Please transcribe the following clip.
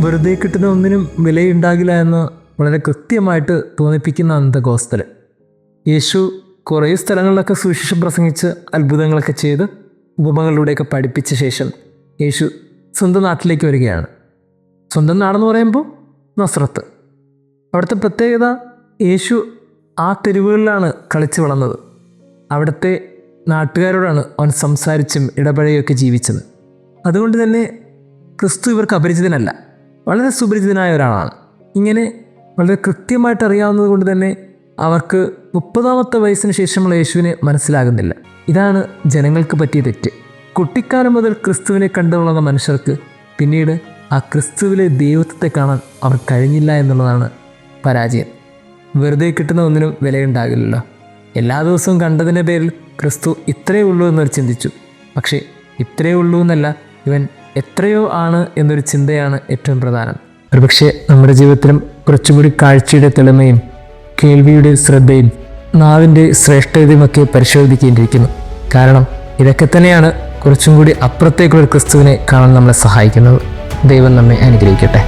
വെറുതെ കിട്ടുന്ന ഒന്നിനും വിലയുണ്ടാകില്ല എന്ന് വളരെ കൃത്യമായിട്ട് തോന്നിപ്പിക്കുന്ന അന്നത്തെ ഗോസ്പല്. യേശു കുറേ സ്ഥലങ്ങളിലൊക്കെ സുവിശേഷം പ്രസംഗിച്ച് അത്ഭുതങ്ങളൊക്കെ ചെയ്ത് ഉപമകളിലൂടെയൊക്കെ പഠിപ്പിച്ച ശേഷം യേശു സ്വന്തം നാട്ടിലേക്ക് വരികയാണ്. സ്വന്തം നാടെന്ന് പറയുമ്പോൾ നസ്രത്ത്. അവിടുത്തെ പ്രത്യേകത, യേശു ആ തെരുവുകളിലാണ് കളിച്ച് വളർന്നത്. അവിടുത്തെ നാട്ടുകാരോടാണ് അവൻ സംസാരിച്ചും ഇടപഴകിയൊക്കെ ജീവിച്ചത്. അതുകൊണ്ട് തന്നെ ക്രിസ്തു ഇവർക്ക് അപരിചിതനല്ല, വളരെ സുപരിചിതനായ ഒരാളാണ്. ഇങ്ങനെ വളരെ കൃത്യമായിട്ട് അറിയാവുന്നത് കൊണ്ട് തന്നെ അവർക്ക് 30-ാമത്തെ വയസ്സിന് ശേഷമുള്ള യേശുവിനെ മനസ്സിലാകുന്നില്ല. ഇതാണ് ജനങ്ങൾക്ക് പറ്റിയ തെറ്റ്. കുട്ടിക്കാലം മുതൽ ക്രിസ്തുവിനെ കണ്ടു വളർന്ന മനുഷ്യർക്ക് പിന്നീട് ആ ക്രിസ്തുവിലെ ദൈവത്വത്തെ കാണാൻ അവർ കഴിഞ്ഞില്ല എന്നുള്ളതാണ് പരാജയം. വെറുതെ കിട്ടുന്ന ഒന്നിനും വിലയുണ്ടാകില്ലല്ലോ. എല്ലാ ദിവസവും കണ്ടതിൻ്റെ പേരിൽ ക്രിസ്തു ഇത്രയേ ഉള്ളൂ എന്നൊരു ചിന്തിച്ചു. പക്ഷേ ഇത്രയേ ഉള്ളൂ എന്നല്ല, ഇവൻ എത്രയോ ആണ് എന്നൊരു ചിന്തയാണ് ഏറ്റവും പ്രധാനം. ഒരുപക്ഷെ നമ്മുടെ ജീവിതത്തിലും കുറച്ചുകൂടി കാഴ്ചയുടെ തെളിമയും കേൾവിയുടെ ശ്രദ്ധയും നാവിൻ്റെ ശ്രേഷ്ഠതയുമൊക്കെ പരിശോധിക്കേണ്ടിയിരിക്കുന്നു. കാരണം ഇതൊക്കെ തന്നെയാണ് കുറച്ചും കൂടി അപ്പുറത്തേക്കുള്ള ക്രിസ്തുവിനെ കാണാൻ നമ്മളെ സഹായിക്കുന്നത്. ദൈവം നമ്മെ അനുഗ്രഹിക്കട്ടെ.